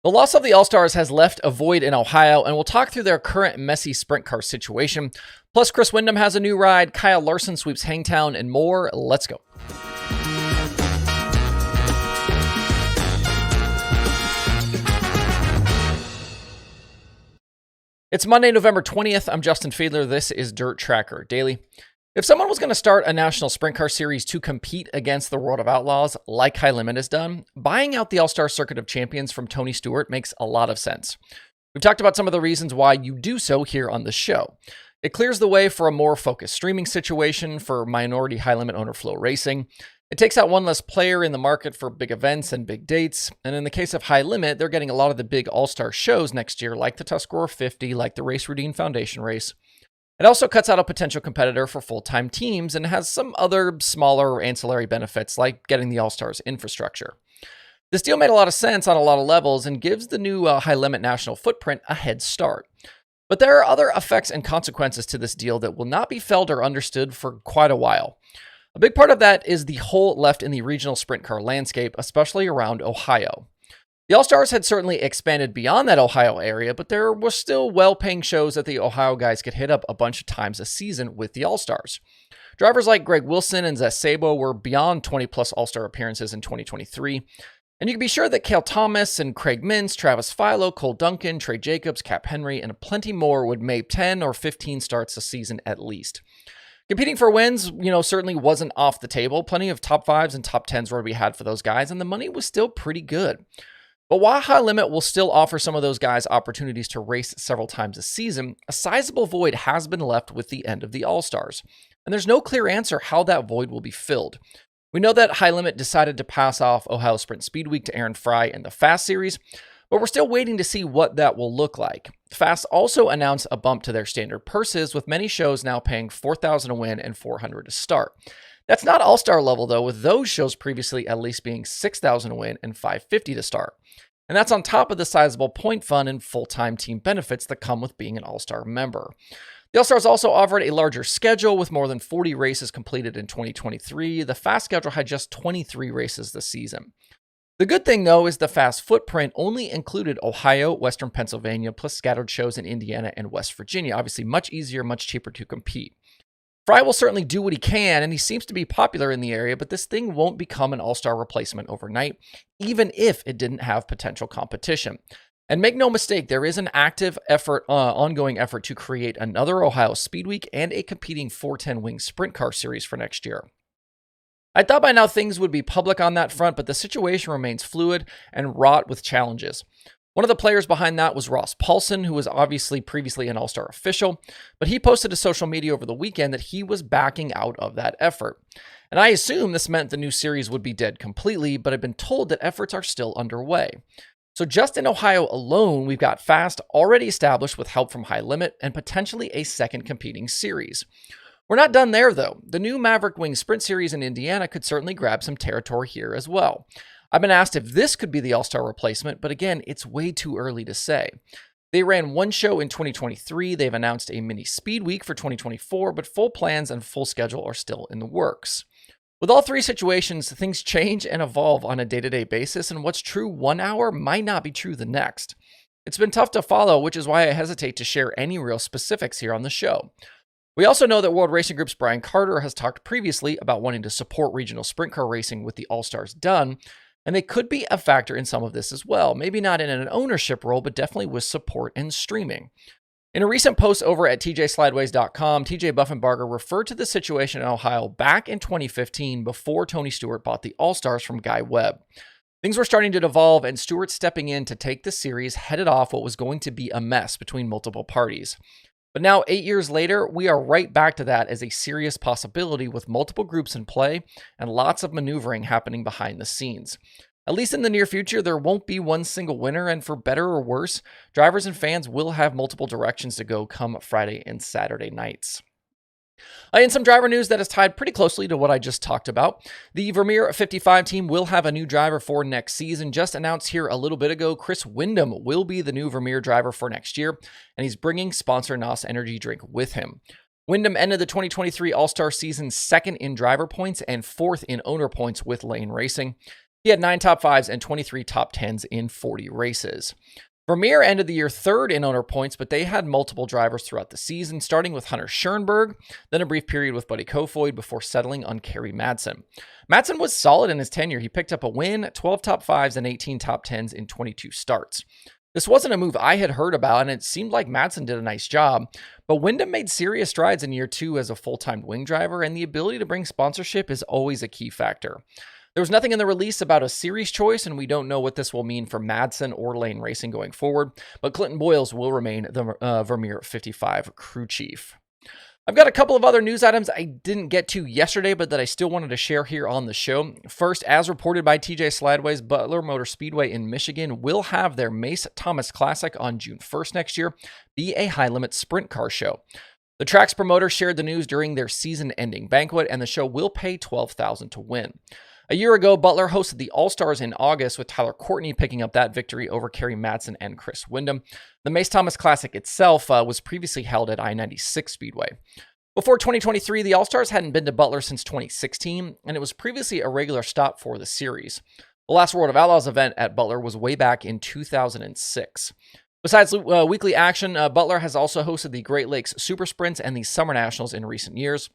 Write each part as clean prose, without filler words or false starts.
The loss of the All-Stars has left a void in Ohio, and we'll talk through their current messy sprint car situation. Plus, Chris Windom has a new ride, Kyle Larson sweeps Hangtown, and more. Let's go. It's Monday, November 20th. I'm Justin Fiedler. This is DIRTRACKR Daily. If someone was going to start a national sprint car series to compete against the World of Outlaws, like High Limit has done, buying out the All-Star Circuit of Champions from Tony Stewart makes a lot of sense. We've talked about some of the reasons why you do so here on the show. It clears the way for a more focused streaming situation for minority High Limit owner Flow Racing. It takes out one less player in the market for big events and big dates. And in the case of High Limit, they're getting a lot of the big all-star shows next year, like the Tuscarora 50, like the Race Routine Foundation race. It also cuts out a potential competitor for full-time teams and has some other smaller ancillary benefits, like getting the All-Stars infrastructure. This deal made a lot of sense on a lot of levels and gives the new High Limit national footprint a head start. But there are other effects and consequences to this deal that will not be felt or understood for quite a while. A big part of that is the hole left in the regional sprint car landscape, especially around Ohio. The All-Stars had certainly expanded beyond that Ohio area, but there were still well-paying shows that the Ohio guys could hit up a bunch of times a season with the All-Stars. Drivers like Greg Wilson and Zess Sabo were beyond 20-plus All-Star appearances in 2023, and you can be sure that Cale Thomas and Craig Mintz, Travis Philo, Cole Duncan, Trey Jacobs, Cap Henry, and plenty more would make 10 or 15 starts a season at least. Competing for wins, certainly wasn't off the table. Plenty of top 5s and top 10s were to be had for those guys, and the money was still pretty good. But while High Limit will still offer some of those guys opportunities to race several times a season, a sizable void has been left with the end of the All-Stars. And there's no clear answer how that void will be filled. We know that High Limit decided to pass off Ohio Sprint Speed Week to Aaron Fry in the Fast Series, but we're still waiting to see what that will look like. Fast also announced a bump to their standard purses, with many shows now paying $4,000 a win and $400 to start. That's not all-star level, though, with those shows previously at least being $6,000 a win and $550 to start. And that's on top of the sizable point fund and full-time team benefits that come with being an all-star member. The All-Stars also offered a larger schedule with more than 40 races completed in 2023. The Fast schedule had just 23 races this season. The good thing, though, is the Fast footprint only included Ohio, Western Pennsylvania, plus scattered shows in Indiana and West Virginia. Obviously, much easier, much cheaper to compete. Fry will certainly do what he can, and he seems to be popular in the area, but this thing won't become an all-star replacement overnight, even if it didn't have potential competition. And make no mistake, there is an active ongoing effort to create another Ohio Speed Week and a competing 410 wing sprint car series for next year. I thought by now things would be public on that front, but the situation remains fluid and wrought with challenges. One of the players behind that was Ross Paulson, who was obviously previously an All-Star official, but he posted to social media over the weekend that he was backing out of that effort. And I assume this meant the new series would be dead completely, but I've been told that efforts are still underway. So just in Ohio alone, we've got Fast already established with help from High Limit and potentially a second competing series. We're not done there, though. The new Maverick Wing Sprint Series in Indiana could certainly grab some territory here as well. I've been asked if this could be the All-Star replacement, but again, it's way too early to say. They ran one show in 2023. They've announced a mini speed week for 2024, but full plans and full schedule are still in the works. With all three situations, things change and evolve on a day-to-day basis, and what's true one hour might not be true the next. It's been tough to follow, which is why I hesitate to share any real specifics here on the show. We also know that World Racing Group's Brian Carter has talked previously about wanting to support regional sprint car racing with the All-Stars done, and they could be a factor in some of this as well. Maybe not in an ownership role, but definitely with support and streaming. In a recent post over at tjslideways.com, TJ Buffenbarger referred to the situation in Ohio back in 2015 before Tony Stewart bought the All-Stars from Guy Webb. Things were starting to devolve, and Stewart stepping in to take the series headed off what was going to be a mess between multiple parties. But now, 8 years later, we are right back to that as a serious possibility with multiple groups in play and lots of maneuvering happening behind the scenes. At least in the near future, there won't be one single winner, and for better or worse, drivers and fans will have multiple directions to go come Friday and Saturday nights. In some driver news that is tied pretty closely to what I just talked about, the Vermeer 55 team will have a new driver for next season. Just announced here a little bit ago, Chris Windom will be the new Vermeer driver for next year, and he's bringing sponsor NOS Energy Drink with him. Windom ended the 2023 All-Star season second in driver points and fourth in owner points with Lane Racing. He had 9 top 5s and 23 top 10s in 40 races. Vermeer ended the year third in owner points, but they had multiple drivers throughout the season, starting with Hunter Schoenberg, then a brief period with Buddy Kofoid before settling on Kerry Madsen. Madsen was solid in his tenure. He picked up a win, 12 top 5s, and 18 top 10s in 22 starts. This wasn't a move I had heard about, and it seemed like Madsen did a nice job, but Windom made serious strides in year 2 as a full-time wing driver, and the ability to bring sponsorship is always a key factor. There was nothing in the release about a series choice, and we don't know what this will mean for Madsen or Lane Racing going forward, but Clinton Boyles will remain the Vermeer 55 crew chief. I've got a couple of other news items I didn't get to yesterday, but that I still wanted to share here on the show. First, as reported by TJ Slideways, Butler Motor Speedway in Michigan will have their Mace Thomas Classic on June 1st next year be a high-limit sprint car show. The track's promoter shared the news during their season-ending banquet, and the show will pay $12,000 to win. A year ago, Butler hosted the All-Stars in August, with Tyler Courtney picking up that victory over Kerry Madsen and Chris Windom. The Mace Thomas Classic itself was previously held at I-96 Speedway. Before 2023, the All-Stars hadn't been to Butler since 2016, and it was previously a regular stop for the series. The last World of Outlaws event at Butler was way back in 2006. Besides weekly action, Butler has also hosted the Great Lakes Super Sprints and the Summer Nationals in recent years.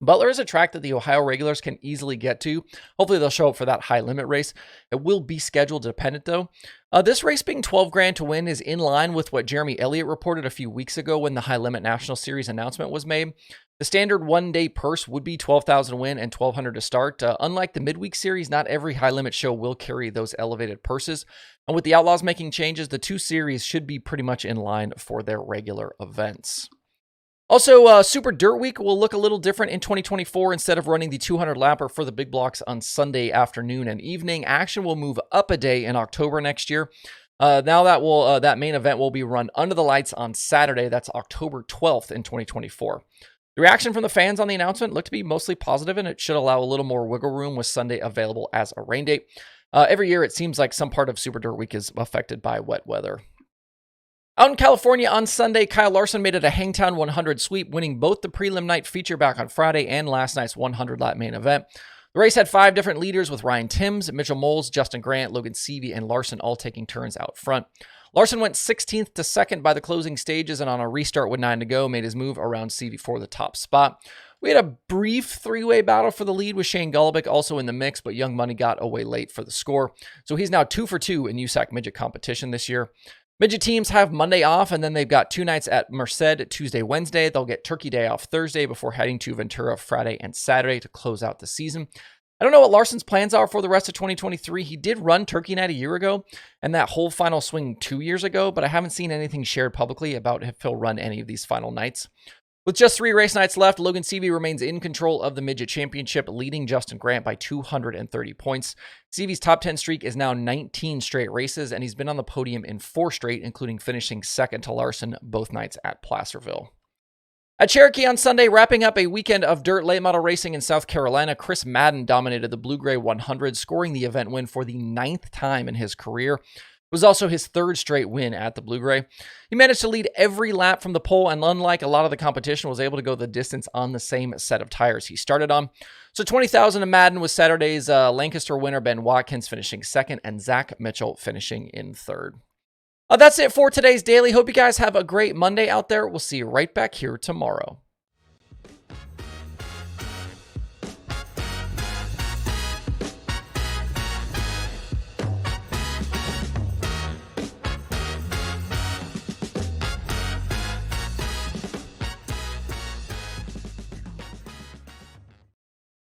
Butler is a track that the Ohio regulars can easily get to. Hopefully they'll show up for that high limit race. It will be schedule dependent though. This race being $12,000 to win is in line with what Jeremy Elliott reported a few weeks ago when the high limit national series announcement was made. The standard one-day purse would be $12,000 to win and $1,200 to start. Unlike the midweek series, not every high limit show will carry those elevated purses. And with the Outlaws making changes, the two series should be pretty much in line for their regular events. Also, Super Dirt Week will look a little different in 2024. Instead of running the 200-lapper for the big blocks on Sunday afternoon and evening, action will move up a day in October next year. Now that main event will be run under the lights on Saturday. That's October 12th in 2024. The reaction from the fans on the announcement looked to be mostly positive, and it should allow a little more wiggle room with Sunday available as a rain date. Every year, it seems like some part of Super Dirt Week is affected by wet weather. Out in California on Sunday, Kyle Larson made it a Hangtown 100 sweep, winning both the prelim night feature back on Friday and last night's 100-lap main event. The race had 5 different leaders, with Ryan Timms, Mitchell Moles, Justin Grant, Logan Seavey, and Larson all taking turns out front. Larson went 16th to 2nd by the closing stages, and on a restart with 9 to go, made his move around Seavey for the top spot. We had a brief 3-way battle for the lead with Shane Golubic also in the mix, but Young Money got away late for the score. So he's now 2 for 2 in USAC midget competition this year. Midget teams have Monday off, and then they've got 2 nights at Merced Tuesday, Wednesday. They'll get Turkey Day off Thursday before heading to Ventura Friday and Saturday to close out the season. I don't know what Larson's plans are for the rest of 2023. He did run Turkey Night a year ago, and that whole final swing 2 years ago, but I haven't seen anything shared publicly about if he'll run any of these final nights. With just 3 race nights left, Logan Seavey remains in control of the Midget Championship, leading Justin Grant by 230 points. Seavey's top 10 streak is now 19 straight races, and he's been on the podium in 4 straight, including finishing second to Larson both nights at Placerville. At Cherokee on Sunday, wrapping up a weekend of dirt late model racing in South Carolina, Chris Madden dominated the Blue-Gray 100, scoring the event win for the 9th time in his career. It was also his 3rd straight win at the Blue-Gray. He managed to lead every lap from the pole, and unlike a lot of the competition, was able to go the distance on the same set of tires he started on. So $20,000 to Madden with Saturday's Lancaster winner Ben Watkins finishing 2nd and Zach Mitchell finishing in 3rd. That's it for today's daily. Hope you guys have a great Monday out there. We'll see you right back here tomorrow.